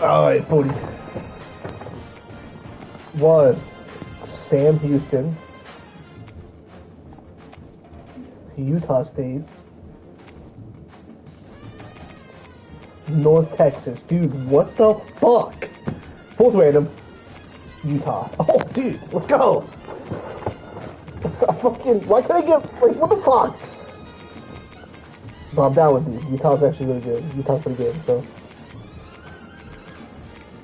All right, 40. Was Sam Houston, Utah State, North Texas. Dude, what the fuck? Both random. Utah. Oh, dude, let's go. Why can't I get, like, what the fuck? No, I'm down with these. Utah's actually really good. Utah's pretty good, so.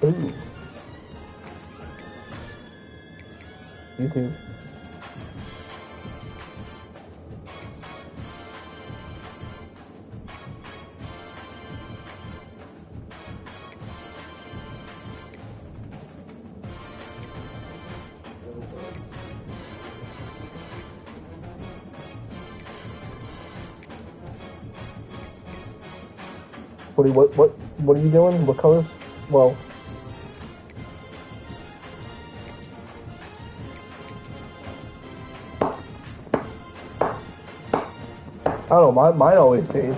Ooh. YouTube. What are you doing? What colors? Well, I don't know, mine always saves.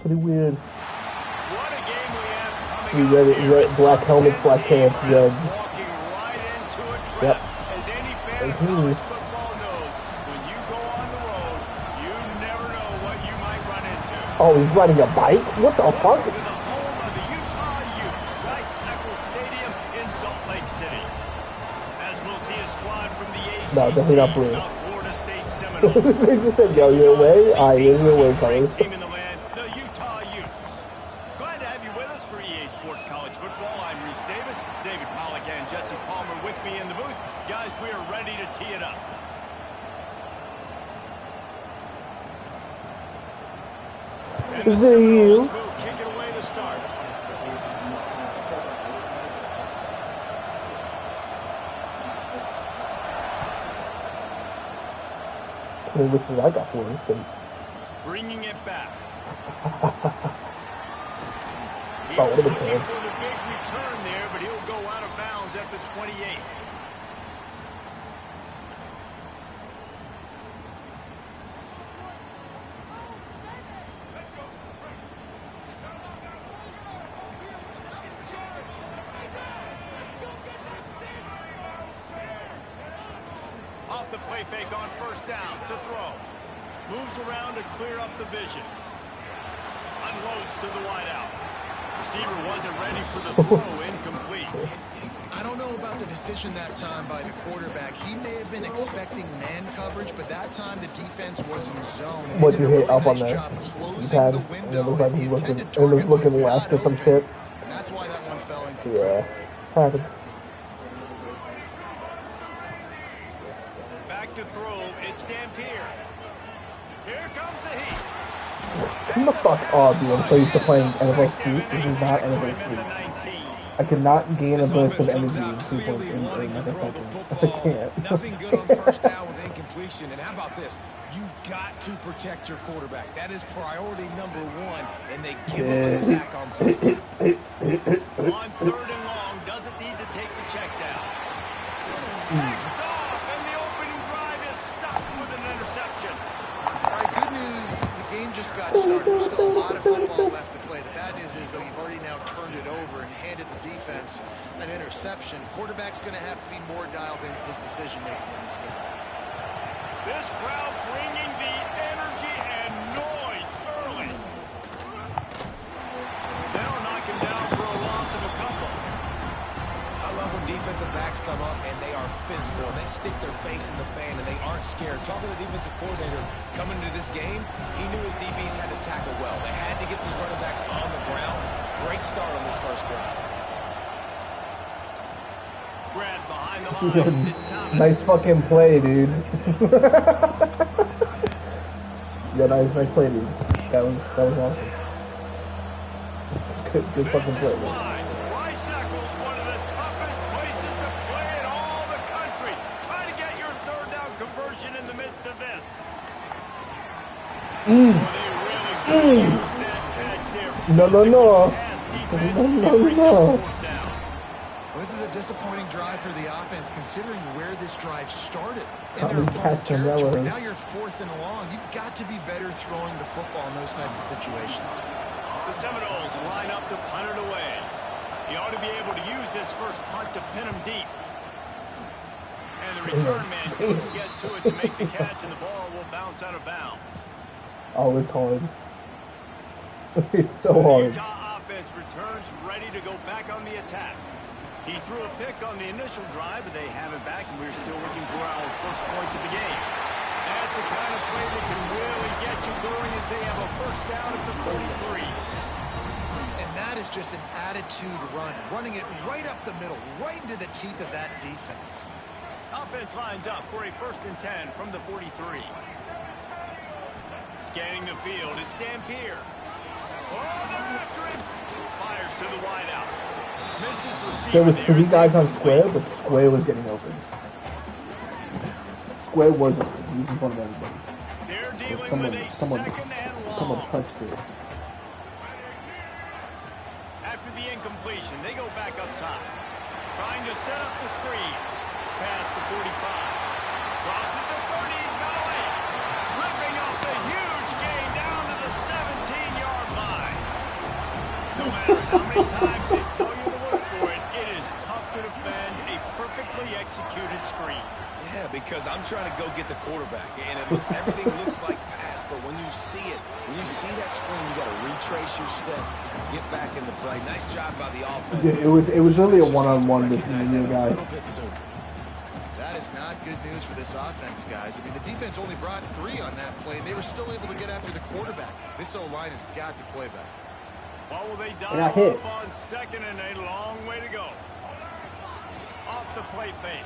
Pretty weird. What a game we have coming You red, black helmets, black pants, red. Walking right into a trap. Yep. As any fan of college football knows, when you go on the road, you never know what you might run into. Oh, he's riding a bike? What the fuck? To the home of the Utah Utes, Rice-Eccles Stadium in Salt Lake City. As we'll see a squad from the ACC, No, definitely not blue. the Florida State Seminoles. They just said, yo, you're away? You're away, colors. Team in the land, the Utah Utes. Glad to have you with us for EA Sports College Football. I'm Reese Davis, David Pollack and Jesse Palmer with me in the booth. Guys, we are ready to tee it up. And the Seminoles will kick it away to start. Which is I got for it. Bringing it back. Oh, what a He's big looking game. for the big return there, but he'll go out of bounds at the 28. Off the play fake on first down to throw. Moves around to clear up the vision. Unloads to the wideout. Receiver wasn't ready for the throw, incomplete. I don't know about the decision that time by the quarterback. He may have been expecting man coverage, but that time the defense was in zone. What'd you hit up on there? You had, and it was looking left or some shit. That's why that one fell incomplete. Yeah, happened. Back to throw, it's Dampier. Here comes the heat. Come the fuck off, dude. I'm so used to playing NFL Street. This is not NFL Street. I cannot gain a burst of energy in 2 points in like a second. I can't. Nothing good on first down with incompletion. And how about this? You've got to protect your quarterback. That is priority number one. And they give him a sack on play two. On third and long, doesn't need to take the check down. Picked off, and the opening drive is stopped with an interception. All right, good news. The game just got started. There's still a lot of football left to play. The bad news is, though, you've already now turned it over and handed the defense an interception. Quarterback's going to have to be more dialed in with his decision-making in this game. This crowd bringing defensive backs come up, and they are physical. They stick their face in the fan, and they aren't scared. Talking to the defensive coordinator coming into this game, he knew his DBs had to tackle well. They had to get these running backs on the ground. Great start on this first drive. Grab behind the line. It's Thomas. Nice fucking play, dude. Yeah, nice play, dude. That was awesome. Good fucking play. Rice-Eccles, one of the toughest places to play in all the country. Try to get your third down conversion in the midst of this. Well, they really could use that catch there. No. Well, this is a disappointing drive for the offense, considering where this drive started in How their many opponent catch and territory. yellows? Now you're 4th and long. You've got to be better throwing the football in those types of situations. The Seminoles line up to punt it away. He ought to be able to use this first punt to pin him deep. And the return man couldn't get to it to make the catch, and the ball will bounce out of bounds. Oh, it's hard. It's so The hard. Utah offense returns ready to go back on the attack. He threw a pick on the initial drive, but they have it back, and we're still looking for our first points of the game. That's the kind of play that can really get you going as they have a first down at the 43. And that is just an attitude run, running it right up the middle, right into the teeth of that defense. Offense lines up for a 1st and 10 from the 43. Scanning the field, it's Dampier. Oh, they're after him. Fires to the wideout. Missed his receiver. There was there. 3 It's guys on incomplete. Square, but Square was getting open. Square was open. He was in front of everybody. They're dealing Someone with a second and long. touched it. After the incompletion, they go back up top. Trying to set up the screen. Past the 45. Crosses the 30. He's got away. Ripping off the huge gain down to the 17-yard line. No matter how many times they tell you to look for it, it is tough to defend a perfectly executed screen. Yeah, because I'm trying to go get the quarterback, and everything looks like pass, but when you see it, when you see that screen, you got to retrace your steps, get back in the play. Nice job by the offense. Yeah, it was really a one-on-one between the guy. That is not good news for this offense, guys. I mean, the defense only brought 3 on that play, and they were still able to get after the quarterback. This O-line has got to play better. What will they And I dial hit. up on second and a long way to go? Off the play fake.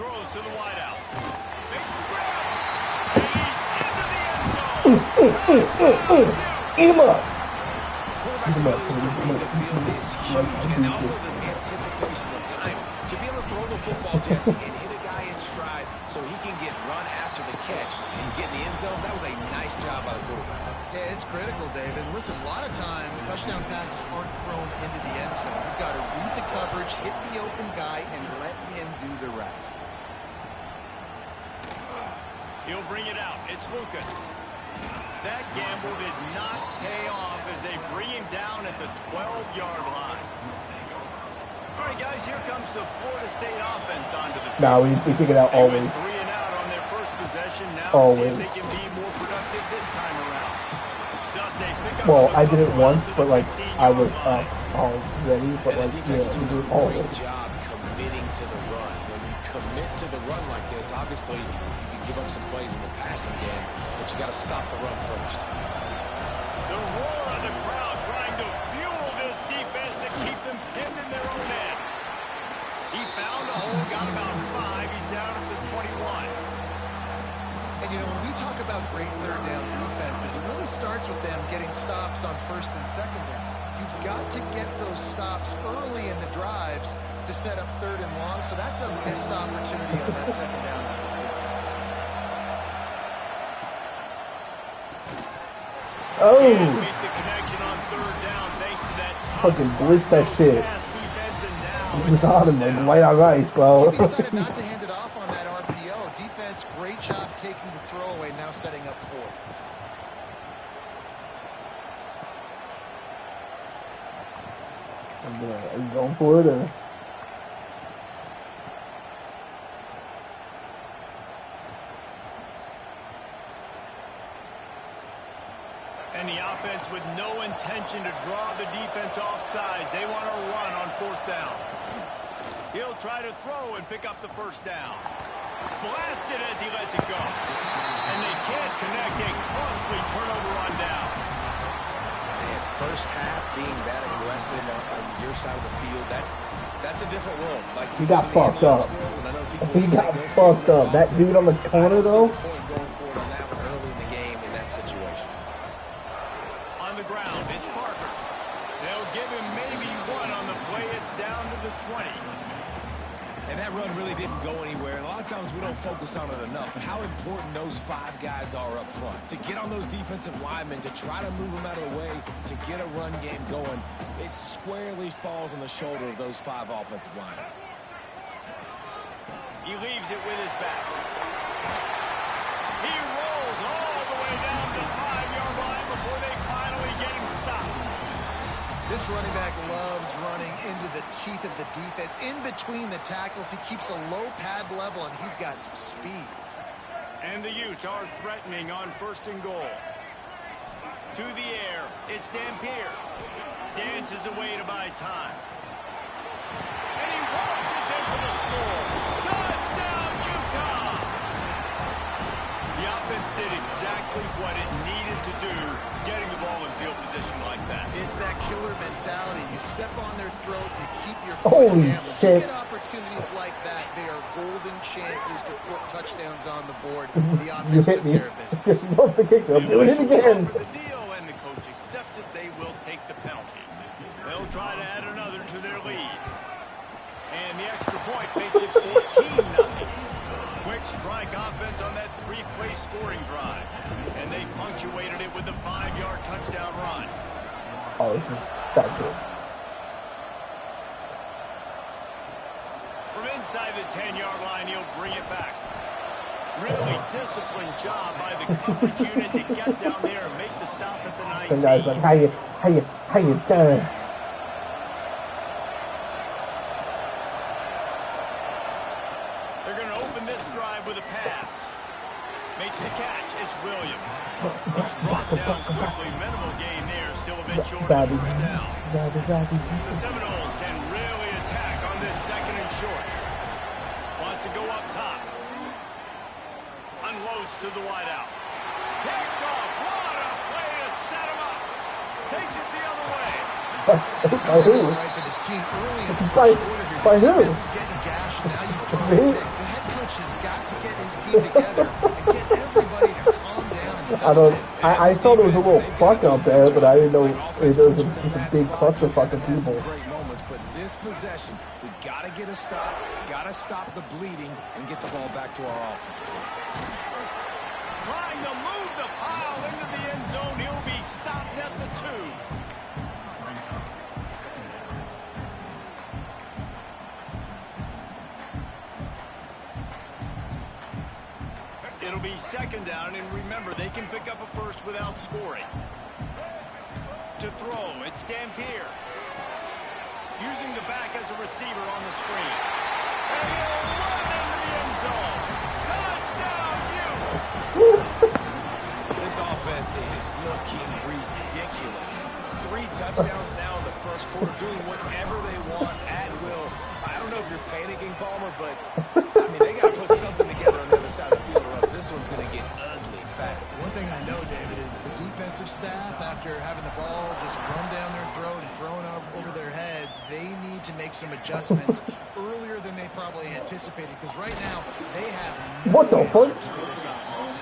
Throws to the wideout. Makes the grab. And he's into the end zone. Eat him up. Quarterback's ability to read the field is huge, and also the anticipation, the time to be able to throw the football, Jesse, and hit a guy in stride so he can get run after the catch and get in the end zone. That was a nice job by the quarterback. Yeah, it's critical, David. Listen, a lot of times touchdown passes aren't thrown into the end zone. You've got to read the coverage, hit the open guy, and let him do the rest. He'll bring it out. It's Lucas. That gamble did not pay off as they bring him down at the 12-yard line. All right, guys, here comes the Florida State offense onto the field. Nah, we pick it out They always. went 3 and out on their first possession. Now Always. see if they can be more productive this time around. Does they pick up Well, a I did it couple once, runs to but the like 15-yard I was line? already, but And like the defense yeah, we doing do a it all great of it. job committing to the run. When you commit to the run like this, obviously you can give up some plays in the passing game, but you got to stop the run first. The roar of the crowd trying to fuel this defense to keep them pinned in their own end. He found a hole, got about 5. He's down at the 21. And, you know, when we talk about great third down defenses, it really starts with them getting stops on first and second down. You've got to get those stops early in the drives to set up third and long, so that's a missed opportunity on that second down by this defense. Oh, Can't make the connection on third down thanks to that fucking blitz that shit. pass defense, and now It was on him, like white on rice, bro. He decided not to hand it off on that RPO. Defense, great job taking the throwaway, now setting up 4th. Are you going for it or? And the offense with no intention to draw the defense off sides. They want to run on 4th down. He'll try to throw and pick up the first down. Blasted as he lets it go. And they can't connect a costly turnover on down. Man, first half being that aggressive on your side of the field, that's a different world. Like he got fucked up. He got fucked up. That dude on the corner, though. Going forward on that one early in the game in that situation. On the ground, it's Parker. They'll give him maybe one on the play. It's down to the 20. And that run really didn't go anywhere. And a lot of times we don't focus on it enough. But how important those 5 guys are up front. To get on those defensive linemen, to try to move them out of the way, to get a run game going, it squarely falls on the shoulder of those 5 offensive linemen. He leaves it with his back. He rolls all the way down the 5-yard line before they finally get him stopped. This running back loves running into the teeth of the defense. In between the tackles, he keeps a low pad level, and he's got some speed. And the Utes are threatening on 1st and goal. To the air, it's Dampier. Dances away to buy time. And he waltzes in for the score. Touchdown, Utah! The offense did exactly what it needed to do, getting the ball in field position like that. It's that killer mentality. You step on their throat, you keep your foot Holy down. shit. You get opportunities like that, they are golden chances to put touchdowns on the board. The You offense hit took me. care of business. Just love the kick. I'm doing it again. For the deal, and the coach accepts it. They will take the penalty. They'll try to add another to their lead. And the extra point makes it 14-0. Quick strike offense on that 3-play scoring drive. And they punctuated it with a 5-yard touchdown run. Oh, this is that good. From inside the 10-yard line, he'll bring it back. Really disciplined job by the coverage unit to get down there and make the stop at the 19. Some guys like, how you done? They're going to open this drive with a pass. Makes the catch. It's Williams. He's brought down quickly. Minimal gain there. Still a bit short of the first down. The Seminoles can really attack on this 2nd and short. Wants to go up top. Unloads to the wideout. Picked off. What a play to set him up. Takes it the other way. By who? Right for this team early in the first quarter. By who? Defense is getting gashed, and now you've thrown a pick. The head coach has got to get his team together and get everybody to calm down and settle in. I thought it was a little fuck out there, but I didn't know it was just a big clusterfuck of people. Great moments, but this possession, we got to get a stop, got to stop the bleeding, and get the ball back to our offense. Trying to move the pile into the end zone. He'll be stopped at the 2. It'll be 2nd down, and remember, they can pick up a first without scoring. To throw, it's Dampier. Using the back as a receiver on the screen. And he'll run into the end zone. Touchdown, Utes! This offense is looking ridiculous. 3 touchdowns now in the first quarter, doing whatever they want at will. I don't know if you're panicking, Palmer, but I mean, they got to put something together on the other side of the field, or else this one's going to get ugly fast. One thing I know, David, is the defensive staff, after having the ball just run down their throat and thrown over their heads, they need to make some adjustments earlier than they probably anticipated, because right now they have What the fuck? for this offense.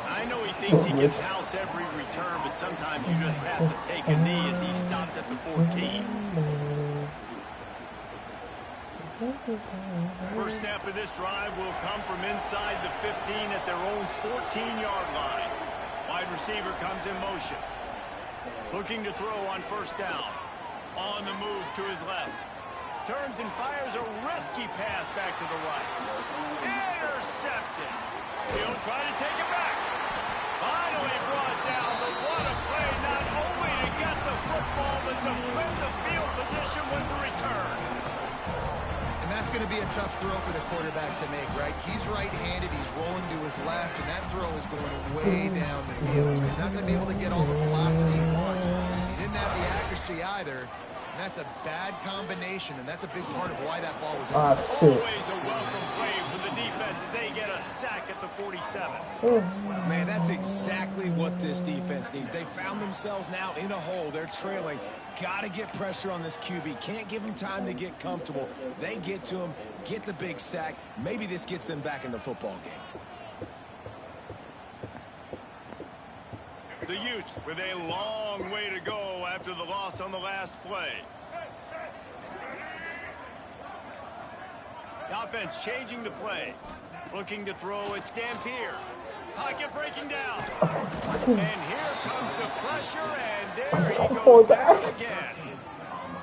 I know he thinks he can house every return, but sometimes you just have to take a knee as he stopped at the 14. First snap of this drive will come from inside the 15 at their own 14-yard line. Wide receiver comes in motion. Looking to throw on 1st down. On the move to his left. Turns and fires a risky pass back to the right. Intercepted. He'll try to take it back. Finally brought down, but what a play, not only to get the football, but to win the field position with the return. And that's going to be a tough throw for the quarterback to make, right? He's right-handed, he's rolling to his left, and that throw is going way down the field. So he's not going to be able to get all the velocity he wants. He didn't have the accuracy either. That's a bad combination, and that's a big part of why that ball was in. Always a welcome play for the defense as they get a sack at the 47. Man, that's exactly what this defense needs. They found themselves now in a hole. They're trailing. Got to get pressure on this QB. Can't give him time to get comfortable. They get to him, get the big sack. Maybe this gets them back in the football game. The Utes with a long way to go after the loss on the last play. The offense changing the play. Looking to throw, it's Dampier. Pocket breaking down. And here comes the pressure, and there he goes down again.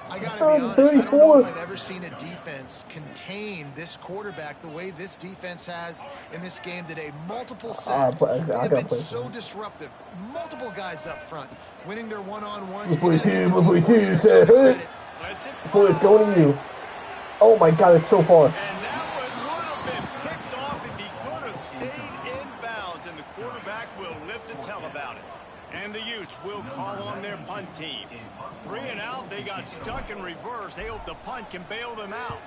I gotta be honest, I don't know if I've ever seen a defense contain this quarterback the way this defense has in this game today. Multiple sacks. They have been so disruptive. Multiple guys up front, winning their one-on-ones. Boy, it's going to you. Oh my God, it's so far. And that one would have been picked off if he could have stayed in bounds, and the quarterback will live to tell about it. And the Utes will call on their punt team. 3 and out, they got stuck in reverse. They hope the punt can bail them out.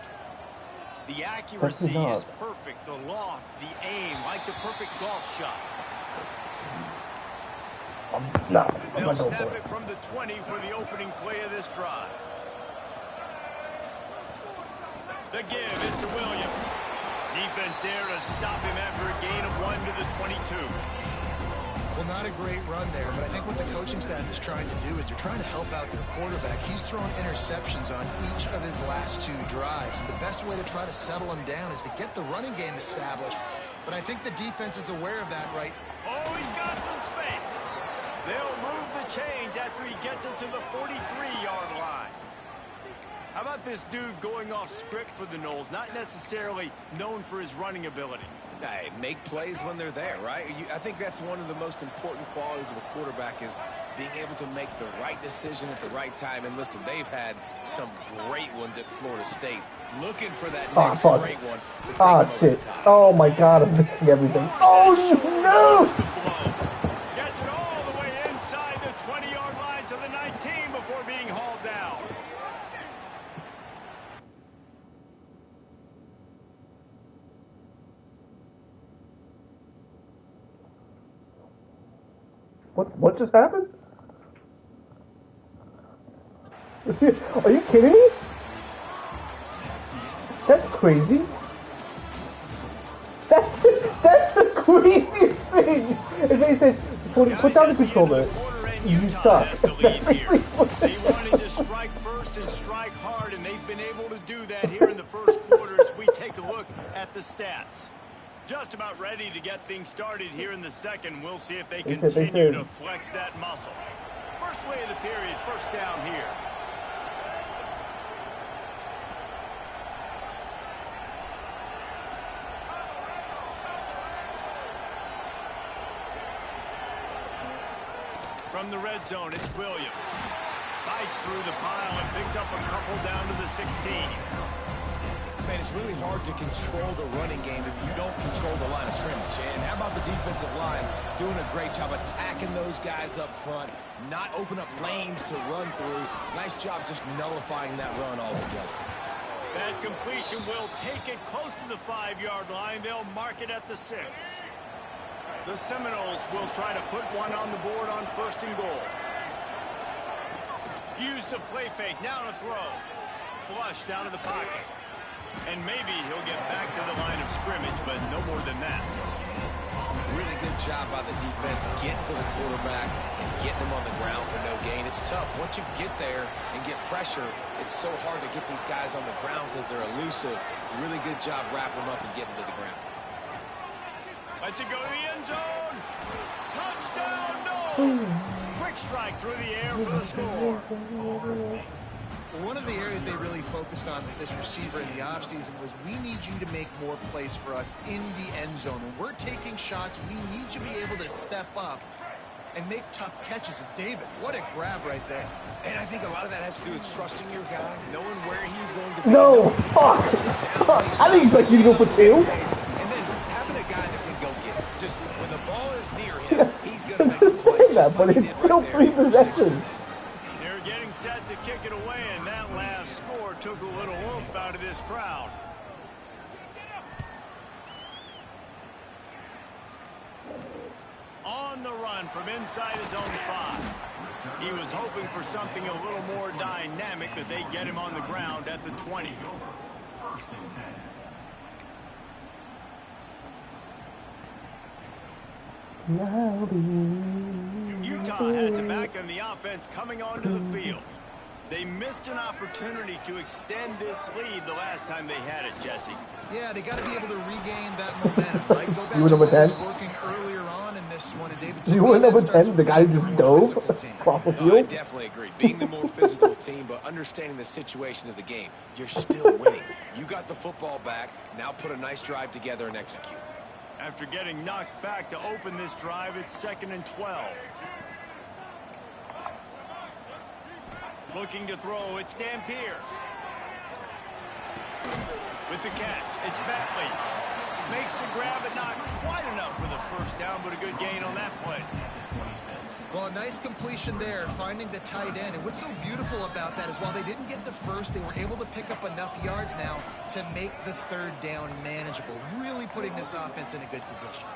The accuracy is perfect. The loft, the aim, like the perfect golf shot. They'll snap it from the 20 for the opening play of this drive. The give is to Williams. Defense there to stop him after a gain of 1 to the 22. Well, not a great run there, but I think what the coaching staff is trying to do is they're trying to help out their quarterback. He's thrown interceptions on each of his last 2 drives. And the best way to try to settle him down is to get the running game established. But I think the defense is aware of that, right? Oh, he's got some space. They'll move the chains after he gets it to the 43-yard line. How about this dude going off script for the Noles? Not necessarily known for his running ability. Hey, make plays when they're there, right? I think that's one of the most important qualities of a quarterback is being able to make the right decision at the right time. And listen, they've had some great ones at Florida State. Looking for that next great one to take them over the top. Oh my God, I'm mixing everything. Oh no! Gets it all the way inside the 20-yard line to the 19 before being hauled down. What just happened? Are you kidding me? That's crazy. That's the craziest thing. If they said, put down the controller, you suck. They wanted to strike first and strike hard, and they've been able to do that here in the first quarter as we take a look at the stats. Just about ready to get things started here in the second. We'll see if they continue to flex that muscle. First play of the period, first down here. From the red zone, it's Williams. Fights through the pile and picks up a couple down to the 16. Man, it's really hard to control the running game if you don't control the line of scrimmage. And how about the defensive line doing a great job attacking those guys up front, not open up lanes to run through. Nice job just nullifying that run altogether. That completion will take it close to the 5-yard line. They'll mark it at the 6. The Seminoles will try to put one on the board on first and goal. Use the play fake, now to throw. Flush down to the pocket. And maybe he'll get back to the line of scrimmage, but no more than that. Really good job by the defense getting to the quarterback and getting him on the ground for no gain. It's tough. Once you get there and get pressure, it's so hard to get these guys on the ground because they're elusive. Really good job wrapping them up and getting to the ground. Lets it go to the end zone. Touchdown, Noles! Quick strike through the air for the score. One of the areas they really focused on with this receiver in the offseason was we need you to make more plays for us in the end zone. When we're taking shots, we need you to be able to step up and make tough catches. And David, what a grab right there. And I think a lot of that has to do with trusting your guy, knowing where he's going to be. No, fuck. I think he's like you to go for 2. And then having a guy that can go get it. Just when the ball is near him, he's going to make the play. That, but it's still 3 possessions. They're getting set to kick it away, and that this crowd. On the run from inside his own 5. He was hoping for something a little more dynamic, but they get him on the ground at the 20. Utah has it back on the offense coming onto the field. They missed an opportunity to extend this lead the last time they had it, Jesse. Yeah, they got to be able to regain that momentum, right? Go back You to were what was number 10? working earlier on in this one. And David, You were number 10, the guy who just dove across the No, I field? definitely agree. Being the more physical team, but understanding the situation of the game, you're still winning. You got the football back. Now put a nice drive together and execute. After getting knocked back to open this drive, it's 2nd and 12. Looking to throw, it's Dampier. With the catch, it's Bentley. Makes the grab, but not quite enough for the first down, but a good gain on that play. Well, a nice completion there, finding the tight end. And what's so beautiful about that is while they didn't get the first, they were able to pick up enough yards now to make the 3rd down manageable, really putting this offense in a good position.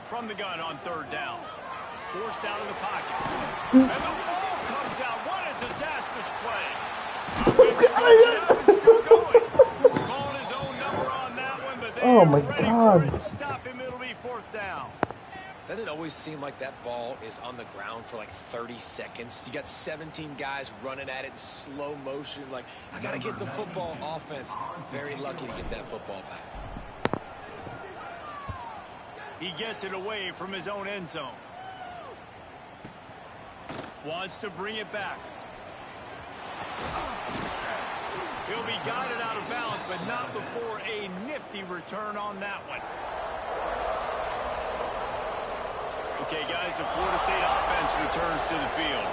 From the gun on 3rd down. Forced out of the pocket. And the ball comes out. What a disastrous play. Still going. Calling his own number on that one, but they Oh my ready God. for it and stop him. It'll be 4th down. Doesn't it always seem like that ball is on the ground for like 30 seconds? You got 17 guys running at it in slow motion. Like, I got to get the football. Offense, very lucky to get that football back. He gets it away from his own end zone. Wants to bring it back. He'll be guided out of bounds, but not before a nifty return on that one. Okay, guys, the Florida State offense returns to the field.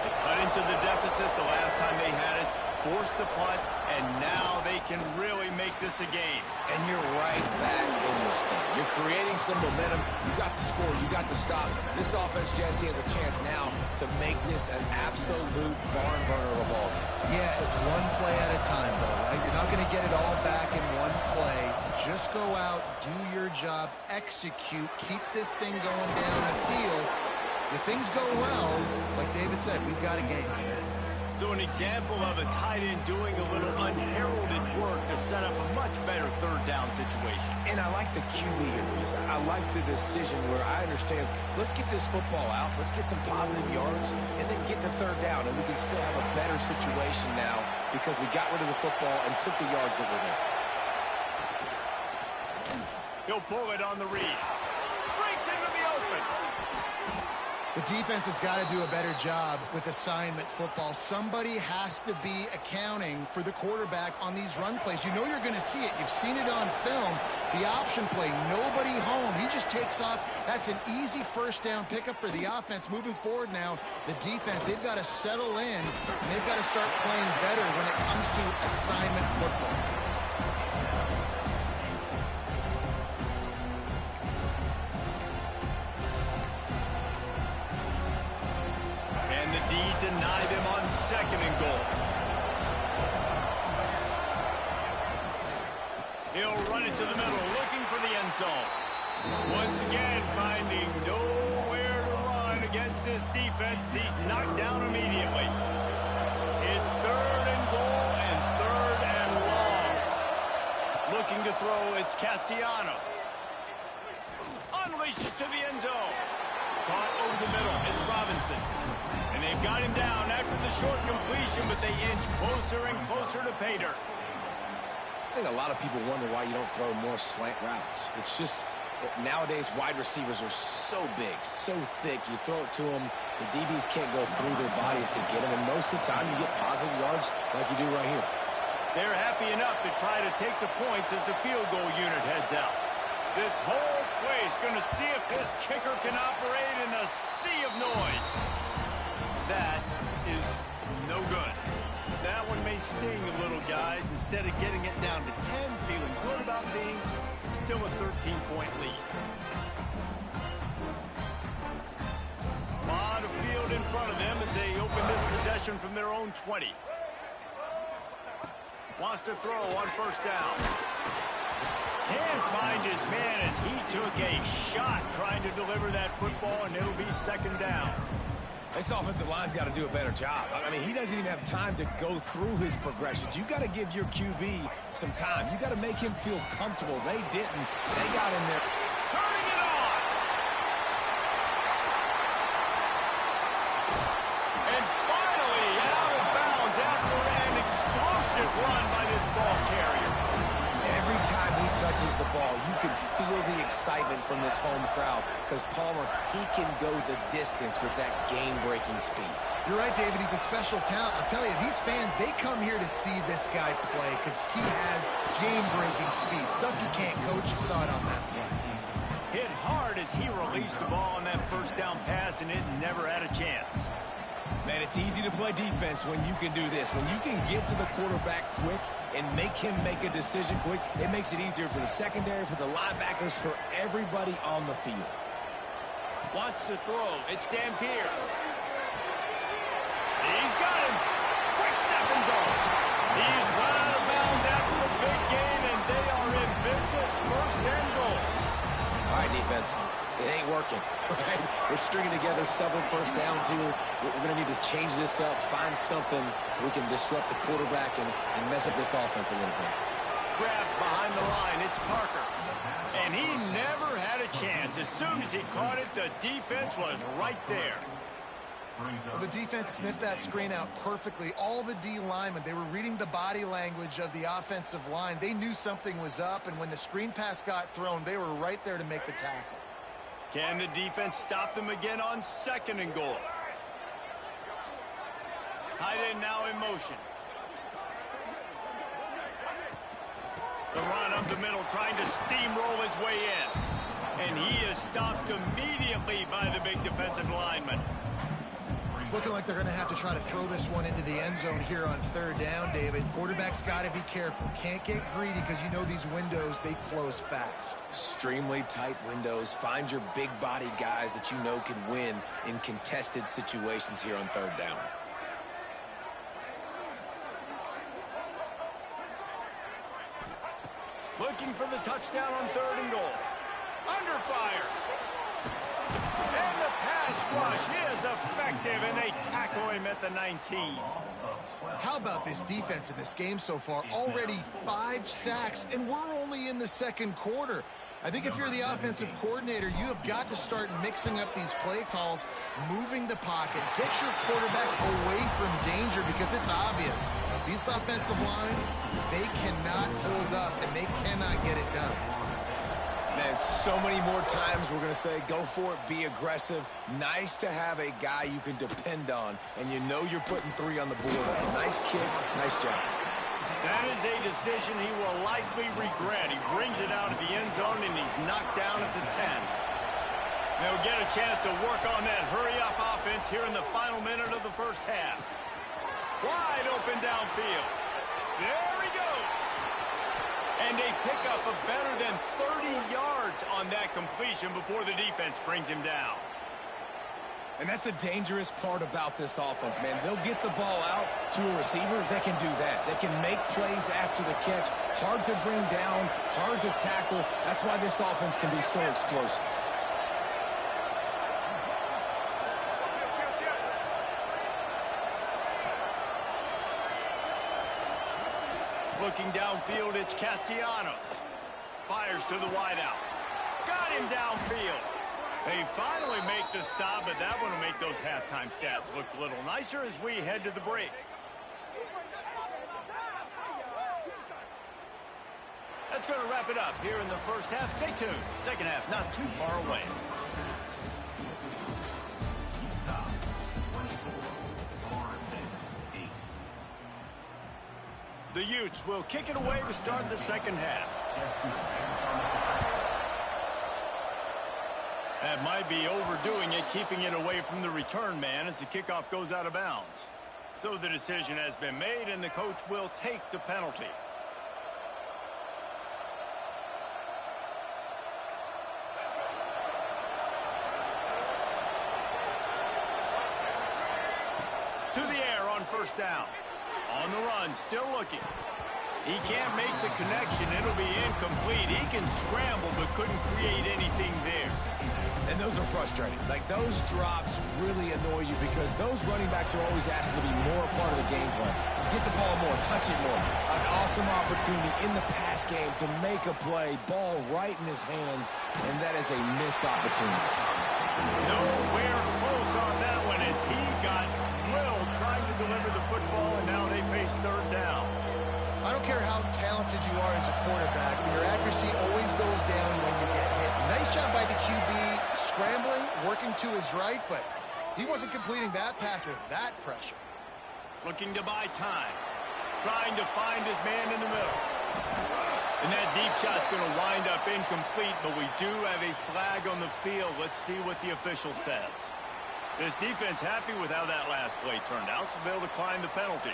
They cut into the deficit the last time they had it, forced the punt, and now they can really make this a game. And you're right back in this thing. You're creating some momentum. You got the score. You got the stop. This offense, Jesse, has a chance now to make this an absolute barn burner of a ball game. Yeah, it's one play at a time, though, right? You're not going to get it all back in one play. Just go out, do your job, execute, keep this thing going down the field. If things go well, like David said, we've got a game. So an example of a tight end doing a little unheralded work to set up a much better 3rd down situation. And I like the QB here, Reese. I like the decision where I understand, let's get this football out, let's get some positive yards, and then get to 3rd down, and we can still have a better situation now because we got rid of the football and took the yards that were there. He'll pull it on the read. Breaks into the open. The defense has got to do a better job with assignment football. Somebody has to be accounting for the quarterback on these run plays. You know you're going to see it. You've seen it on film. The option play, nobody home. He just takes off. That's an easy 1st down pickup for the offense. Moving forward now, the defense, they've got to settle in, and they've got to start playing better when it comes to assignment football. Deny them on 2nd and goal. He'll run it to the middle, looking for the end zone. Once again, finding nowhere to run against this defense. He's knocked down immediately. It's 3rd and goal and 3rd and long. Looking to throw, it's Castellanos. Unleashes to the end zone. Caught over the middle, it's Robinson. And they've got him down after the short completion, but they inch closer and closer to pay dirt. I think a lot of people wonder why you don't throw more slant routes. It's just that nowadays wide receivers are so big, so thick. You throw it to them, the DBs can't go through their bodies to get them, and most of the time you get positive yards like you do right here. They're happy enough to try to take the points as the field goal unit heads out. This whole place going to see if this kicker can operate in the sea of noise. That is no good. That one may sting a little, guys. Instead of getting it down to 10, feeling good about things, still a 13-point lead. A lot of field in front of them as they open this possession from their own 20. Wants to throw on first down. Can't find his man as he took a shot trying to deliver that football, and it'll be second down. This offensive line's got to do a better job. I mean, he doesn't even have time to go through his progressions. You got to give your QB some time. You got to make him feel comfortable. They didn't. They got in there. Turning it on. And finally out of bounds after an explosive run by this ball carrier. Every time he touches the ball, you can feel the excitement from this home crowd because Palmer, he can go the distance with that game-breaking speed. You're right, David. He's a special talent. I'll tell you, these fans, they come here to see this guy play because he has game-breaking speed. Stuff you can't coach. You saw it on that play. Hit hard as he released the ball on that first down pass, and it never had a chance. Man, it's easy to play defense when you can do this. When you can get to the quarterback quick and make him make a decision quick, it makes it easier for the secondary, for the linebackers, for everybody on the field. Wants to throw. It's Dampier. He's got him. Quick step and go. He's run out of bounds after a big gain, and they are in business. First and goal. All right, defense. It ain't working, right? We're stringing together several first downs here. We're going to need to change this up, find something we can disrupt the quarterback and mess up this offense a little bit. Grabbed behind the line. It's Parker. And he never had a chance. As soon as he caught it, the defense was right there. Well, the defense sniffed that screen out perfectly. All the D linemen, they were reading the body language of the offensive line. They knew something was up, and when the screen pass got thrown, they were right there to make the tackle. Can the defense stop them again on second and goal? Tight end now in motion. The run up the middle, trying to steamroll his way in. And he is stopped immediately by the big defensive lineman. It's looking like they're going to have to try to throw this one into the end zone here on third down, David. Quarterback's got to be careful. Can't get greedy because you know these windows, they close fast. Extremely tight windows. Find your big body guys that you know can win in contested situations here on third down. Looking for the touchdown on third and goal. Under fire. And the pass rush is effective, and they tackle him at the 19. How about this defense in this game so far? Already 5 sacks, and we're only in the second quarter. I think if you're the offensive coordinator, you have got to start mixing up these play calls, moving the pocket, get your quarterback away from danger because it's obvious. These offensive line, they cannot hold up, and they cannot get it done. Man, so many more times we're going to say, go for it, be aggressive. Nice to have a guy you can depend on, and you know you're putting 3 on the board. Nice kick, nice job. That is a decision he will likely regret. He brings it out of the end zone, and he's knocked down at the 10. They'll get a chance to work on that hurry-up offense here in the final minute of the first half. Wide open downfield. There he goes. And they pick up a better than 30 yards on that completion before the defense brings him down. And that's the dangerous part about this offense, man. They'll get the ball out to a receiver. They can do that. They can make plays after the catch. Hard to bring down, hard to tackle. That's why this offense can be so explosive. Looking downfield, it's Castellanos. Fires to the wideout. Got him downfield. They finally make the stop, but that one will make those halftime stats look a little nicer as we head to the break. That's going to wrap it up here in the first half. Stay tuned. Second half not too far away. The Utes will kick it away to start the second half. That might be overdoing it, keeping it away from the return man as the kickoff goes out of bounds. So the decision has been made, and the coach will take the penalty. first down. On the run, still looking. He can't make the connection. It'll be incomplete. He can scramble, but couldn't create anything there. And those are frustrating. Like, those drops really annoy you because those running backs are always asked to be more a part of the game plan. Get the ball more, touch it more. An awesome opportunity in the pass game to make a play, ball right in his hands, and that is a missed opportunity. Nowhere close on that one as he got drilled trying to deliver the football, and now they face third down. I don't care how talented you are as a quarterback, but your accuracy always goes down when you get hit. Nice job by the QB, scrambling, working to his right, but he wasn't completing that pass with that pressure. Looking to buy time. Trying to find his man in the middle. And that deep shot's going to wind up incomplete, but we do have a flag on the field. Let's see what the official says. This defense happy with how that last play turned out, so they'll decline the penalty.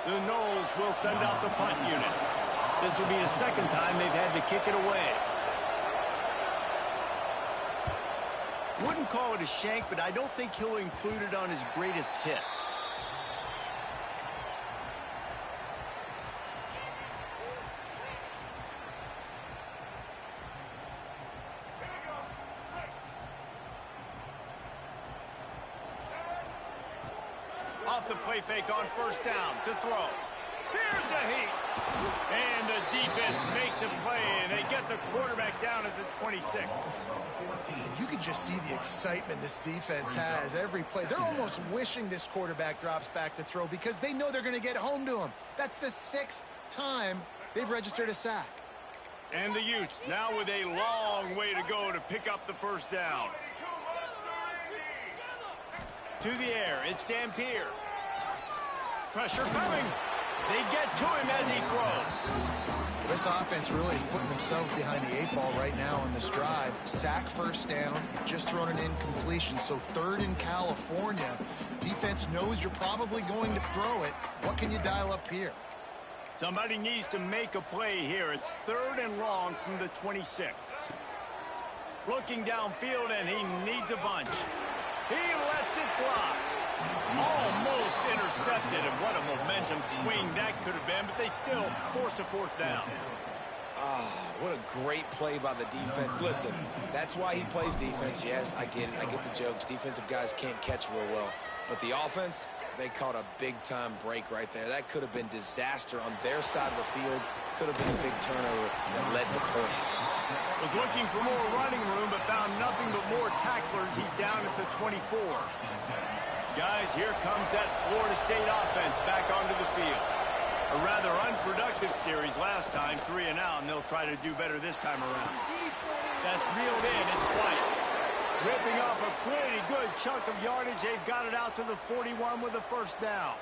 The Noles will send out the punt unit. This will be the second time they've had to kick it away. Wouldn't call it a shank, but I don't think he'll include it on his greatest hits. Off the play fake on first down to throw. Here's a heat. And the defense makes a play, and they get the quarterback down at the 26. You can just see the excitement this defense has every play. They're almost wishing this quarterback drops back to throw because they know they're going to get home to him. That's the 6th time they've registered a sack. And the Utes now with a long way to go to pick up the first down. To the air, it's Dampier. Pressure coming. They get to him as he throws. This offense really is putting themselves behind the 8 ball right now on this drive. Sack first down, just thrown an incompletion. So 3rd in California. Defense knows you're probably going to throw it. What can you dial up here? Somebody needs to make a play here. It's 3rd and long from the 26. Looking downfield, and he needs a bunch. He lets it fly. Almost intercepted, and what a momentum swing that could have been, but they still force a 4th down. What a great play by the defense. Listen, that's why he plays defense. Yes, I get it. I get the jokes. Defensive guys can't catch real well. But the offense, they caught a big-time break right there. That could have been disaster on their side of the field. Could have been a big turnover that led to points. Was looking for more running room, but found nothing but more tacklers. He's down at the 24. Guys, here comes that Florida State offense back onto the field. A rather unproductive series last time, 3 and out, and they'll try to do better this time around. That's reeled in, it's White. Ripping off a pretty good chunk of yardage. They've got it out to the 41 with a first down.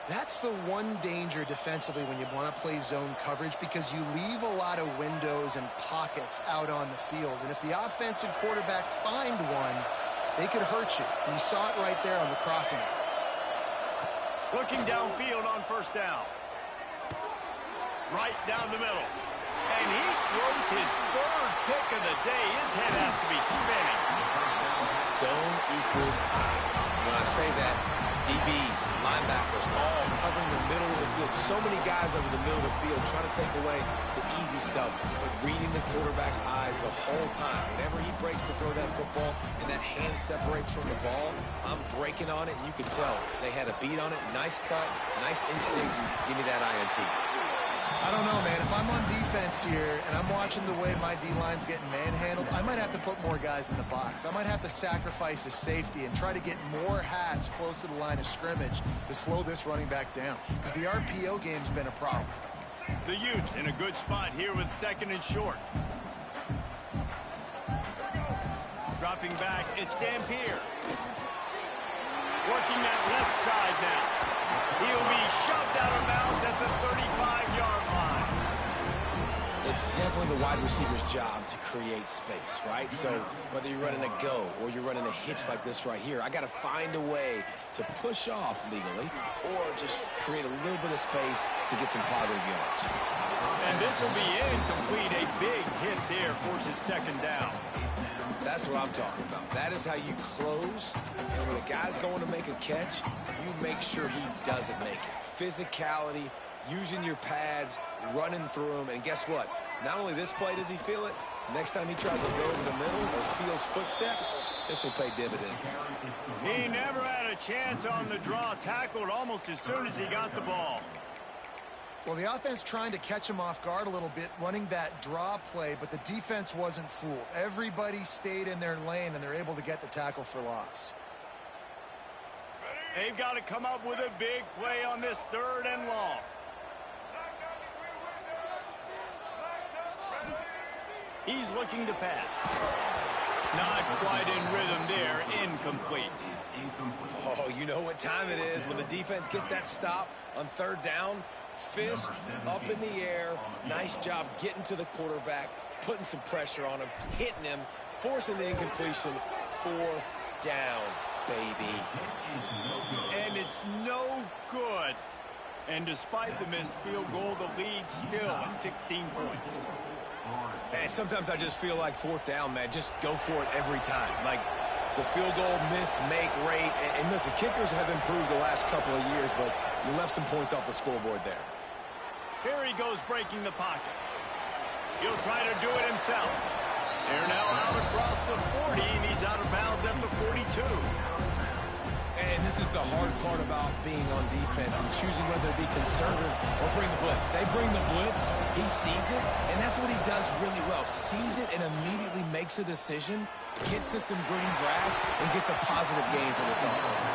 That's the one danger defensively when you want to play zone coverage because you leave a lot of windows and pockets out on the field. And if the offense and quarterback find one, they could hurt you. And you saw it right there on the crossing. Looking downfield on first down. Right down the middle. And he throws his 3rd pick of the day. His head has to be spinning. Zone equals eyes. When I say that, DBs, linebackers, all covering the middle of the field. So many guys over the middle of the field trying to take away the easy stuff, but reading the quarterback's eyes the whole time. Whenever he breaks to throw that football and that hand separates from the ball, I'm breaking on it, and you can tell they had a beat on it. Nice cut, nice instincts. Give me that INT. I don't know, man. If I'm on defense here and I'm watching the way my D-line's getting manhandled, I might have to put more guys in the box. I might have to sacrifice a safety and try to get more hats close to the line of scrimmage to slow this running back down because the RPO game's been a problem. The Utes in a good spot here with 2nd and short. Dropping back, it's Dampier. Working that left side now. He'll be shoved out of bounds at the 35-yard line. It's definitely the wide receiver's job to create space, right? So whether you're running a go or you're running a hitch like this right here, I got to find a way to push off legally or just create a little bit of space to get some positive yards. And this will be incomplete. A big hit there forces second down. That's what I'm talking about. That is how you close. And when a guy's going to make a catch, you make sure he doesn't make it. Physicality, using your pads, running through them. And guess what? Not only this play does he feel it, next time he tries to go over the middle or feels footsteps, this will pay dividends. He never had a chance on the draw. Tackled almost as soon as he got the ball. Well, the offense trying to catch him off guard a little bit, running that draw play, but the defense wasn't fooled. Everybody stayed in their lane, and they're able to get the tackle for loss. They've got to come up with a big play on this 3rd and long. He's looking to pass. Not quite in rhythm there. Incomplete. Oh, you know what time it is when the defense gets that stop on 3rd down. Fist up in the air. Nice job getting to the quarterback, putting some pressure on him, hitting him, forcing the incompletion. 4th down, baby. And it's no good. And despite the missed field goal, the lead still at 16 points. And sometimes I just feel like 4th down, man. Just go for it every time. Like the field goal miss, make rate. And listen, kickers have improved the last couple of years, but you left some points off the scoreboard there. Here he goes breaking the pocket. He'll try to do it himself. They're now out across the 40, and he's out of bounds at the 42. And this is the hard part about being on defense and choosing whether to be conservative or bring the blitz. They bring the blitz, he sees it, and that's what he does really well. Sees it and immediately makes a decision, gets to some green grass, and gets a positive gain for this offense.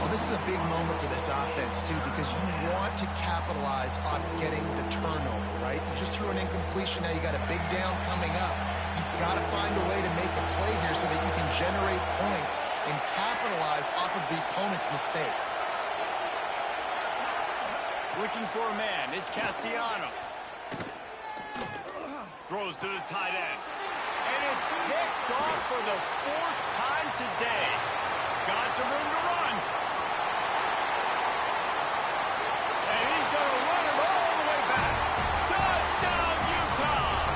Well, this is a big moment for this offense, too, because you want to capitalize on getting the turnover, right? You just threw an incompletion. Now you got a big down coming up. You've got to find a way to make a play here so that you can generate points and capitalize off of the opponent's mistake. Looking for a man. It's Castellanos. Throws to the tight end. And it's picked off for the 4th time today. Got some room to run. And he's going to run it all the way back. Touchdown, Utah!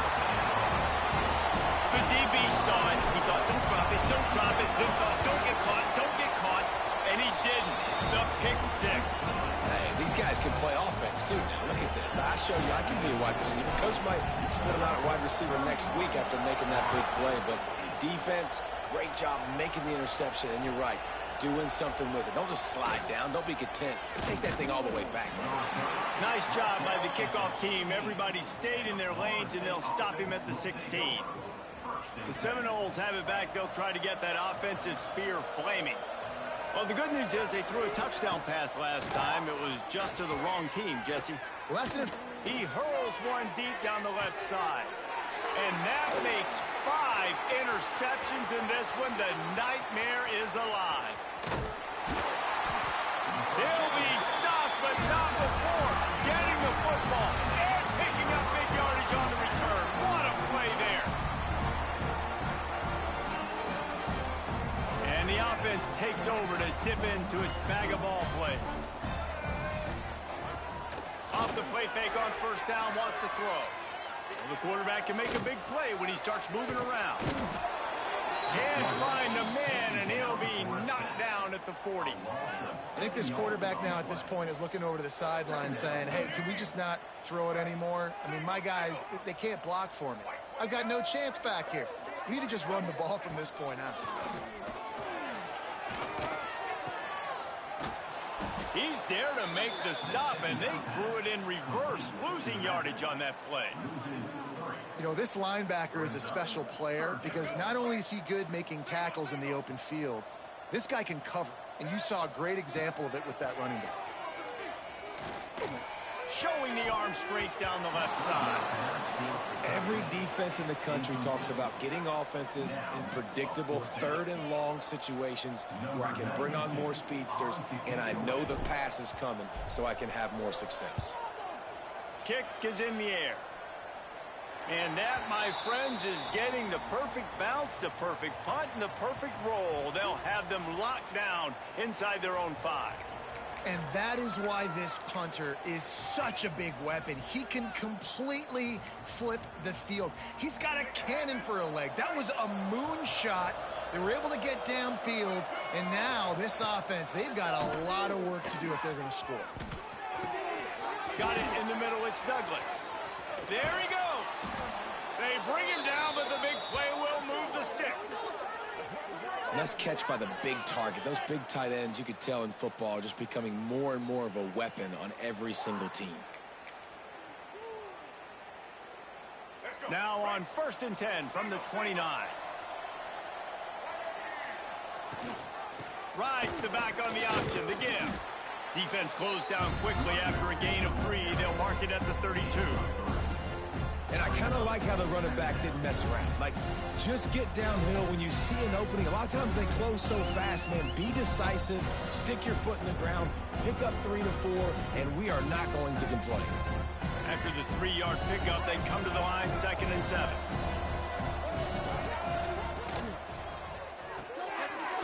The DB saw it. He thought, don't drop it, don't drop it. Then thought, don't get caught, don't get caught. And he didn't. The pick 6. Hey, these guys can play offense, too. Now, look at this. I show you I can be a wide receiver. Coach might split him out at wide receiver next week after making that big play. But defense, great job making the interception. And you're right, doing something with it. Don't just slide down. Don't be content. Take that thing all the way back. Nice job by the kickoff team. Everybody stayed in their lanes, and they'll stop him at the 16. The Seminoles have it back. They'll try to get that offensive spear flaming. Well, the good news is they threw a touchdown pass last time. It was just to the wrong team, Jesse. Well, that's it. He hurls one deep down the left side. And that makes 5 interceptions in this one. The nightmare is alive. He'll be stopped, but not before getting the football and picking up big yardage on the return. What a play there. And the offense takes over to dip into its bag of ball plays. Off the play fake on 1st down, wants to throw. Well, the quarterback can make a big play when he starts moving around. Can't find a man, and he'll be knocked down at the 40. I think this quarterback now at this point is looking over to the sideline saying, hey, can we just not throw it anymore? I mean, my guys, they can't block for me. I've got no chance back here. We need to just run the ball from this point out. He's there to make the stop, and they threw it in reverse, losing yardage on that play. You know, this linebacker is a special player because not only is he good making tackles in the open field, this guy can cover. And you saw a great example of it with that running back. Showing the arm strength down the left side. Every defense in the country talks about getting offenses in predictable 3rd and long situations where I can bring on more speedsters and I know the pass is coming so I can have more success. Kick is in the air. And that, my friends, is getting the perfect bounce, the perfect punt, and the perfect roll. They'll have them locked down inside their own 5. And that is why this punter is such a big weapon. He can completely flip the field. He's got a cannon for a leg. That was a moonshot. They were able to get downfield, and now this offense, they've got a lot of work to do if they're going to score. Got it in the middle. It's Douglas. There he goes. They bring him down, but the big play will move the sticks. Nice catch by the big target. Those big tight ends, you could tell in football, are just becoming more and more of a weapon on every single team. Now on 1st and 10 from the 29. Rides the back on the option, the give. Defense closed down quickly after a gain of 3. They'll mark it at the 32. And I kind of like how the running back didn't mess around. Like, just get downhill when you see an opening. A lot of times they close so fast, man. Be decisive, stick your foot in the ground, pick up 3 to 4, and we are not going to complain. After the 3-yard pickup, they come to the line, 2nd and 7.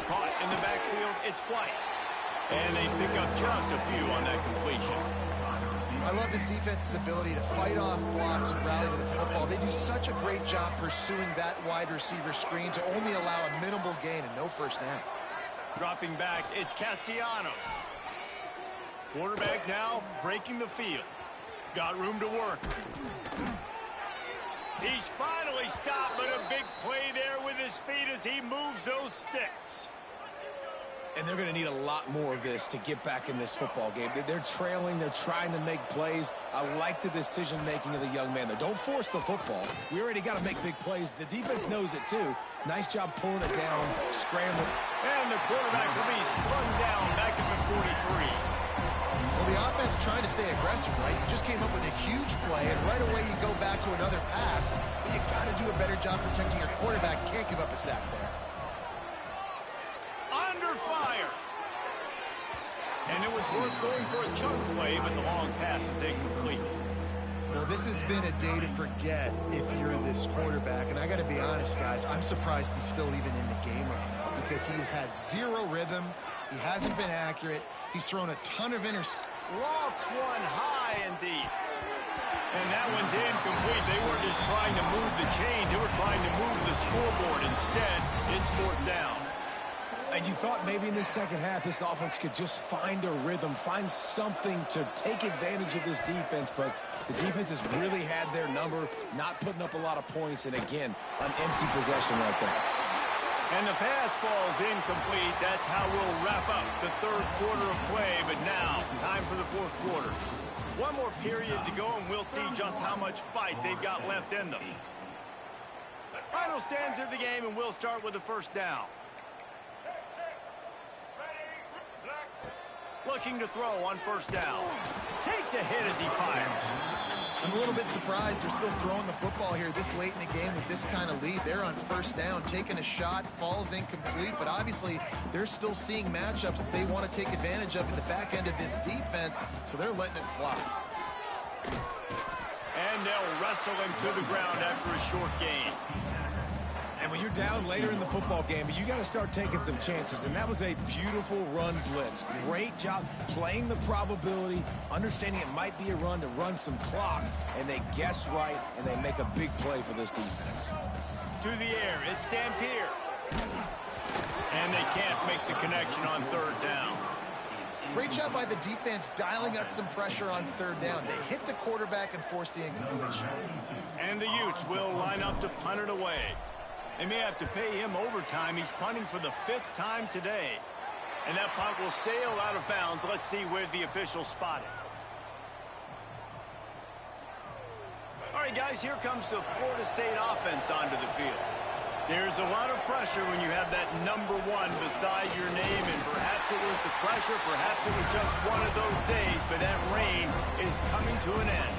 Caught in the backfield, it's White. And they pick up just a few on that completion. I love this defense's ability to fight off blocks and rally to the football. They do such a great job pursuing that wide receiver screen to only allow a minimal gain and no first down. Dropping back, it's Castellanos. Quarterback now breaking the field. Got room to work. He's finally stopped, but a big play there with his feet as he moves those sticks. And they're going to need a lot more of this to get back in this football game. They're trailing. They're trying to make plays. I like the decision-making of the young man there. Don't force the football. We already got to make big plays. The defense knows it, too. Nice job pulling it down, scrambling. And the quarterback will be slung down back at the 43. Well, the offense trying to stay aggressive, right? You just came up with a huge play, and right away you go back to another pass. But you got to do a better job protecting your quarterback. Can't give up a sack there. Under fire. And it was worth going for a chunk play, but the long pass is incomplete. Well, this has been a day to forget if you're this quarterback. And I got to be honest, guys, I'm surprised he's still even in the game right now because he's had zero rhythm. He hasn't been accurate. He's thrown a ton of interceptions. Lofts one high and deep. And that one's incomplete. They weren't just trying to move the chains. They were trying to move the scoreboard. Instead, it's 4th down. And you thought maybe in the second half this offense could just find a rhythm, find something to take advantage of this defense, but the defense has really had their number, not putting up a lot of points, and again, an empty possession like that. And the pass falls incomplete. That's how we'll wrap up the 3rd quarter of play, but now, time for the 4th quarter. One more period to go, and we'll see just how much fight they've got left in them. Final stands of the game, and we'll start with the 1st down. Looking to throw on 1st down. Takes a hit as he fires. I'm a little bit surprised they're still throwing the football here this late in the game with this kind of lead. They're on 1st down, taking a shot, falls incomplete, but obviously they're still seeing matchups that they want to take advantage of in the back end of this defense, so they're letting it fly. And they'll wrestle him to the ground after a short gain. And when you're down later in the football game, you got to start taking some chances. And that was a beautiful run blitz. Great job playing the probability, understanding it might be a run to run some clock. And they guess right, and they make a big play for this defense. To the air, it's Dampier. And they can't make the connection on 3rd down. Great job by the defense dialing up some pressure on 3rd down. They hit the quarterback and forced the incompletion. And the Utes will line up to punt it away. They may have to pay him overtime. He's punting for the 5th time today. And that punt will sail out of bounds. Let's see where the officials spot it. All right, guys, here comes the Florida State offense onto the field. There's a lot of pressure when you have that number 1 beside your name, and perhaps it was the pressure, perhaps it was just one of those days, but that reign is coming to an end.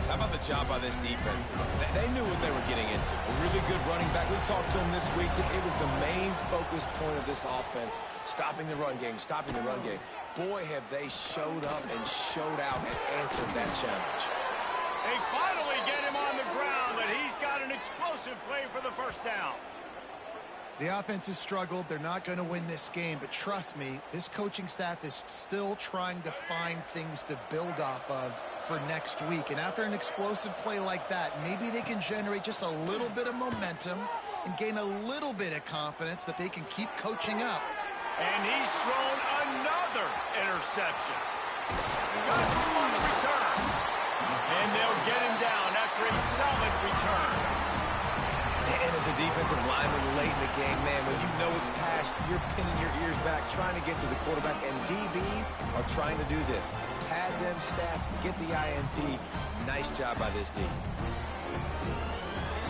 How about the job by this defense? They knew what they were getting into. A really good running back. We talked to him this week. It was the main focus point of this offense, stopping the run game, stopping the run game. Boy, have they showed up and showed out and answered that challenge. They finally get him on the ground, but he's got an explosive play for the 1st down. The offense has struggled. They're not going to win this game, but trust me, this coaching staff is still trying to find things to build off of for next week. And after an explosive play like that, maybe they can generate just a little bit of momentum and gain a little bit of confidence that they can keep coaching up. And he's thrown another interception. Got him on the return. And they'll get him down after a solid return. And as a defensive lineman late in the game, man, when you know it's pass, you're pinning your ears back, trying to get to the quarterback, and DBs are trying to do this. Pad them stats, get the INT. Nice job by this D.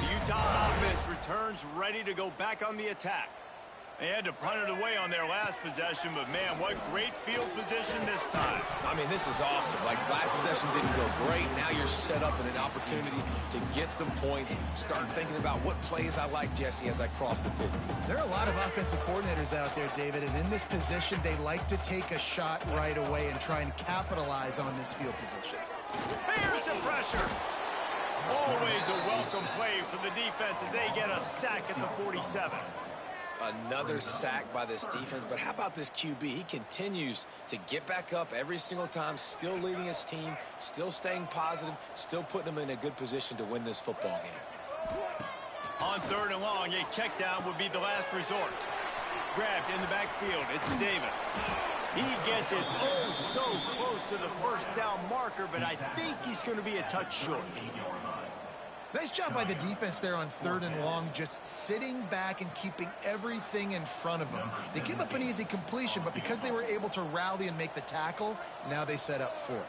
The Utah offense returns ready to go back on the attack. They had to punt it away on their last possession, but man, what great field position this time. I mean, this is awesome. Like, last possession didn't go great. Now you're set up in an opportunity to get some points. Start thinking about what plays I like, Jesse, as I cross the 50. There are a lot of offensive coordinators out there, David, and in this position, they like to take a shot right away and try and capitalize on this field position. Here's the pressure. Always a welcome play for the defense as they get a sack at the 47. Another sack by this defense, but how about this QB? He continues to get back up every single time, still leading his team, still staying positive, still putting them in a good position to win this football game. On 3rd and long, a check down would be the last resort. Grabbed in the backfield, it's Davis. He gets it oh so close to the first down marker, but I think he's going to be a touch short. Nice job by the defense there on 3rd and long, just sitting back and keeping everything in front of them. They give up an easy completion, but because they were able to rally and make the tackle, now they set up 4th.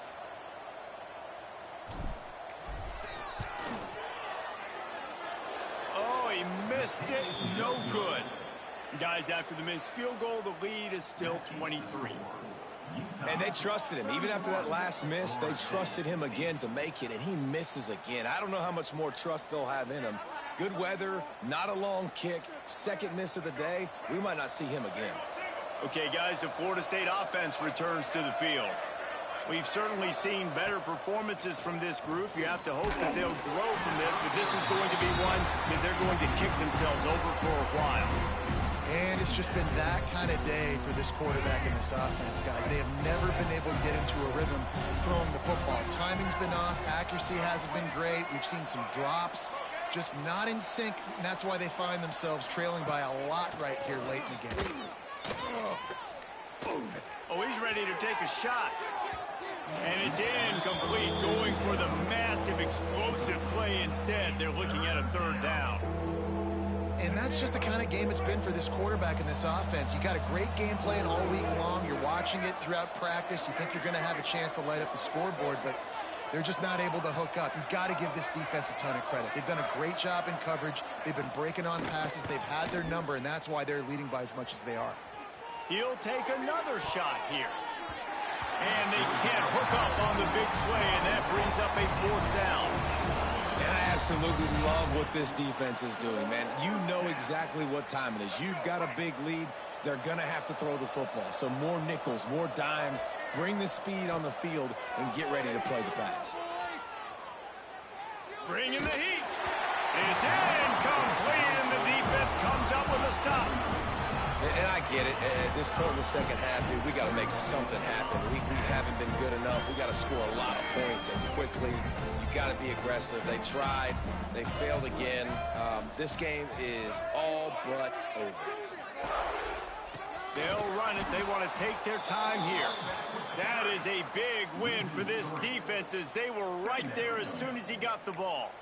Oh, he missed it. No good. Guys, after the missed field goal, the lead is still 23. And they trusted him. Even after that last miss, they trusted him again to make it, and he misses again. I don't know how much more trust they'll have in him. Good weather, not a long kick, second miss of the day. We might not see him again. Okay, guys, the Florida State offense returns to the field. We've certainly seen better performances from this group. You have to hope that they'll grow from this, but this is going to be one that they're going to kick themselves over for a while. And it's just been that kind of day for this quarterback and this offense, guys. They have never been able to get into a rhythm throwing the football. Timing's been off. Accuracy hasn't been great. We've seen some drops, just not in sync, and that's why they find themselves trailing by a lot right here late in the game. Oh, he's ready to take a shot. And it's incomplete, going for the massive explosive play instead. They're looking at a 3rd down. And that's just the kind of game it's been for this quarterback and this offense. You got a great game plan all week long. You're watching it throughout practice. You think you're going to have a chance to light up the scoreboard, but they're just not able to hook up. You've got to give this defense a ton of credit. They've done a great job in coverage. They've been breaking on passes. They've had their number, and that's why they're leading by as much as they are. He'll take another shot here. And they can't hook up on the big play, and that brings up a 4th down. And I absolutely love what this defense is doing, man. You know exactly what time it is. You've got a big lead. They're going to have to throw the football. So more nickels, more dimes, bring the speed on the field, and get ready to play the pass. Bringing the heat. It's incomplete, and the defense comes up with a stop. And I get it. At this point in the second half, dude, we got to make something happen. We haven't been good enough. We got to score a lot of points, and quickly. You got to be aggressive. They tried. They failed again. This game is all but over. They'll run it. They want to take their time here. That is a big win for this defense as they were right there as soon as he got the ball.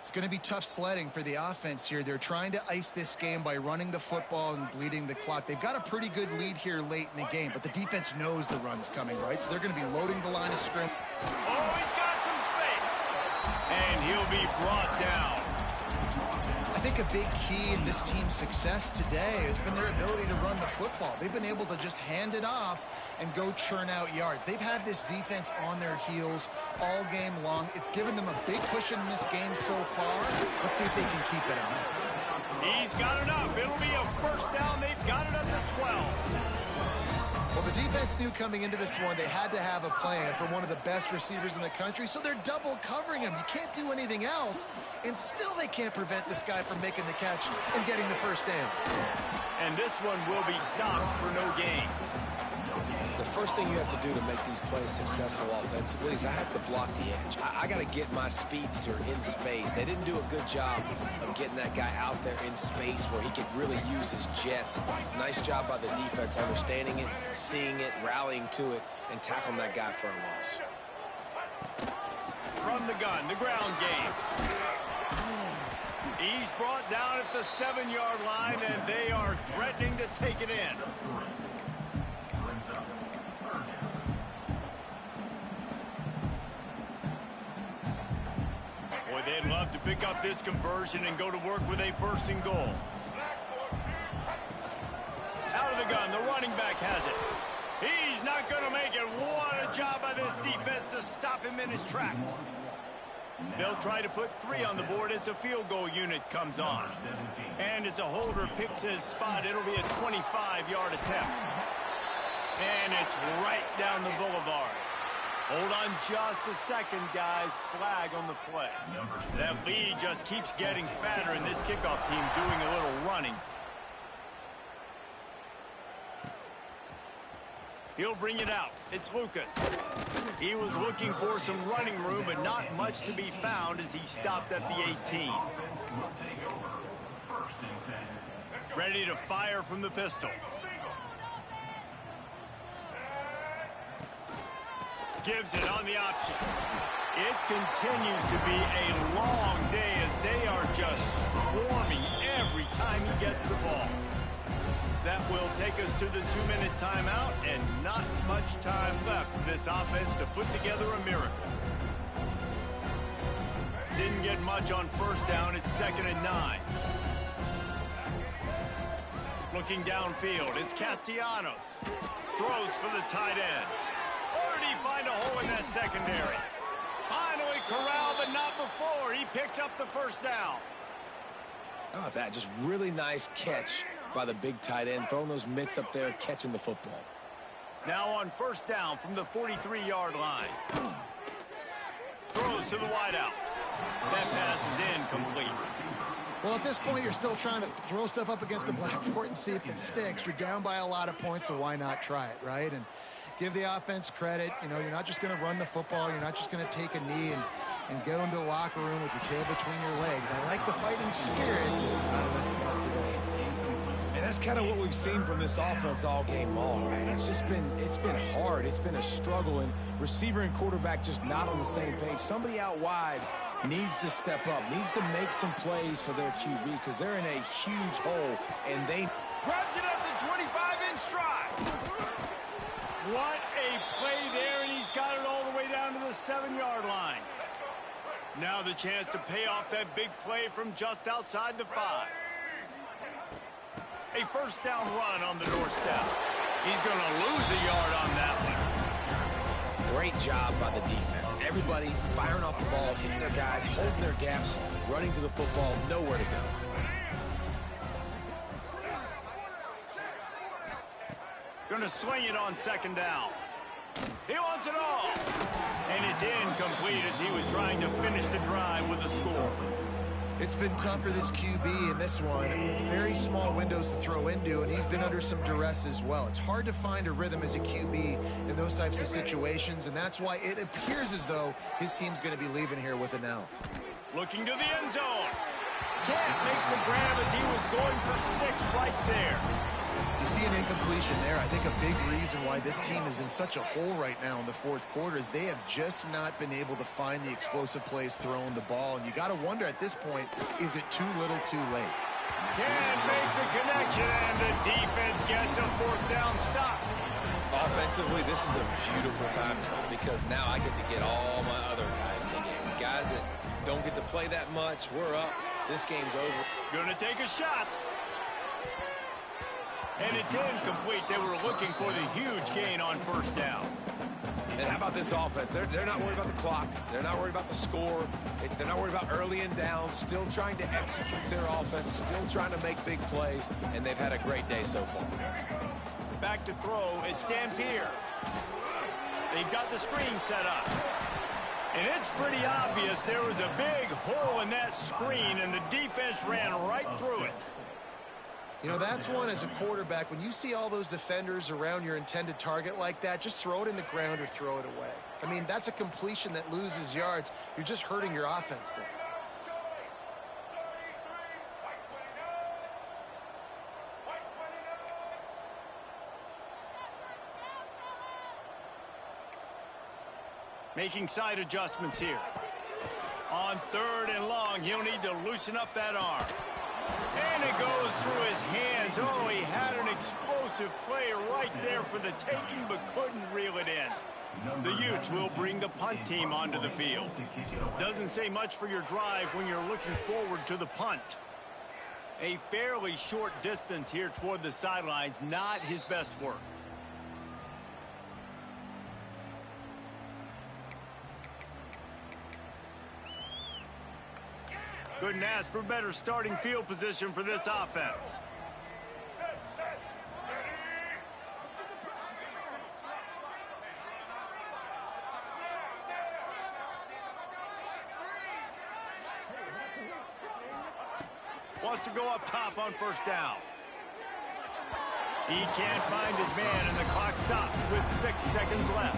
It's going to be tough sledding for the offense here. They're trying to ice this game by running the football and bleeding the clock. They've got a pretty good lead here late in the game, but the defense knows the run's coming, right? So they're going to be loading the line of scrimmage. Oh, he's got some space. And he'll be brought down. I think a big key in this team's success today has been their ability to run the football. They've been able to just hand it off and go churn out yards. They've had this defense on their heels all game long. It's given them a big cushion in this game so far. Let's see if they can keep it on. He's got enough. It'll be a 1st down. They've got it at the 12. Well, the defense knew coming into this one they had to have a plan for one of the best receivers in the country, so they're double covering him. You can't do anything else, and still they can't prevent this guy from making the catch and getting the first down. And this one will be stopped for no gain. The first thing you have to do to make these plays successful offensively is I have to block the edge. I got to get my speedster in space. They didn't do a good job of getting that guy out there in space where he could really use his jets. Nice job by the defense understanding it, seeing it, rallying to it, and tackling that guy for a loss. From the gun, the ground game. He's brought down at the 7-yard line, and they are threatening to take it in. Boy, they'd love to pick up this conversion and go to work with a 1st and goal. Out of the gun, the running back has it. He's not going to make it. What a job by this defense to stop him in his tracks. They'll try to put 3 on the board as the field goal unit comes on. And as a holder picks his spot, it'll be a 25-yard attempt. And it's right down the boulevard. Hold on just a second, guys. Flag on the play. That lead just keeps getting fatter, and this kickoff team doing a little running. He'll bring it out. It's Lucas. He was looking for some running room, but not much to be found as he stopped at the 18. Ready to fire from the pistol. Gives it on the option. It continues to be a long day as they are just swarming every time he gets the ball. That will take us to the 2-minute timeout, and not much time left for this offense to put together a miracle. Didn't get much on 1st down. It's 2nd and 9. Looking downfield, it's Castellanos. Throws for the tight end. Or did he find a hole in that secondary? Finally corralled, but not before. He picks up the 1st down. How about that? Just really nice catch by the big tight end, throwing those mitts up there, catching the football. Now on 1st down from the 43-yard line. Throws to the wideout. That pass is incomplete. Well, at this point, you're still trying to throw stuff up against the blackboard and see if it sticks. You're down by a lot of points, so why not try it, right? And give the offense credit. You know, you're not just going to run the football. You're not just going to take a knee and get into the locker room with your tail between your legs. I like the fighting spirit, just not enough today. And that's kind of what we've seen from this offense all game long, man. It's been hard. It's been a struggle, and receiver and quarterback just not on the same page. Somebody out wide needs to step up, needs to make some plays for their QB because they're in a huge hole, and they grabs it at the 25 in stride. What a play there, and he's got it all the way down to the 7-yard line. Now the chance to pay off that big play from just outside the 5. A 1st down run on the doorstep. He's going to lose a yard on that one. Great job by the defense. Everybody firing off the ball, hitting their guys, holding their gaps, running to the football, nowhere to go. Going to swing it on 2nd down. He wants it all. And it's incomplete as he was trying to finish the drive with a score. It's been tough for this QB in this one. Very small windows to throw into, and he's been under some duress as well. It's hard to find a rhythm as a QB in those types of situations, and that's why it appears as though his team's going to be leaving here with an L. Looking to the end zone. Can't make the grab as he was going for 6 right there. You see an incompletion there. I think a big reason why this team is in such a hole right now in the 4th quarter is they have just not been able to find the explosive plays throwing the ball. And you got to wonder at this point, is it too little too late? Can't make the connection, and the defense gets a 4th down stop. Offensively, this is a beautiful time now because now I get to get all my other guys in the game. Guys that don't get to play that much, we're up. This game's over. Gonna take a shot. And it's incomplete. They were looking for the huge gain on 1st down. And how about this offense? They're not worried about the clock. They're not worried about the score. They're not worried about early and down. Still trying to execute their offense. Still trying to make big plays. And they've had a great day so far. Back to throw, it's Dampier. They've got the screen set up. And it's pretty obvious there was a big hole in that screen, and the defense ran right through it. You know, that's one as a quarterback. When you see all those defenders around your intended target like that, just throw it in the ground or throw it away. I mean, that's a completion that loses yards. You're just hurting your offense there. Making side adjustments here. On 3rd and long, he'll need to loosen up that arm. And it goes through his hands. Oh, he had an explosive play right there for the taking, but couldn't reel it in. The Utes will bring the punt team onto the field. Doesn't say much for your drive when you're looking forward to the punt. A fairly short distance here toward the sidelines, not his best work. Couldn't ask for better starting field position for this offense. Wants to go up top on 1st down. He can't find his man, and the clock stops with 6 seconds left.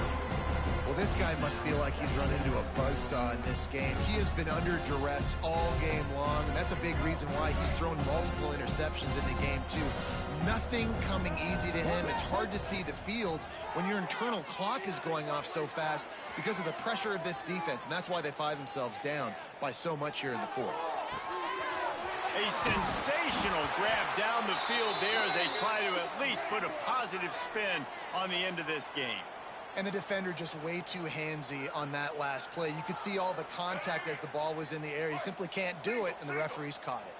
Well, this guy must feel like he's run into a buzzsaw in this game. He has been under duress all game long, and that's a big reason why he's thrown multiple interceptions in the game, too. Nothing coming easy to him. It's hard to see the field when your internal clock is going off so fast because of the pressure of this defense, and that's why they find themselves down by so much here in the 4th. A sensational grab down the field there as they try to at least put a positive spin on the end of this game. And the defender just way too handsy on that last play. You could see all the contact as the ball was in the air. He simply can't do it, and the referees caught it.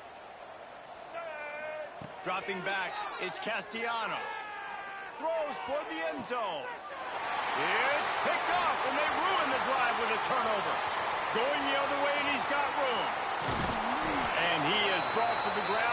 Dropping back, it's Castellanos. Throws toward the end zone. It's picked off, and they ruin the drive with a turnover. Going the other way, and he's got room. And he is brought to the ground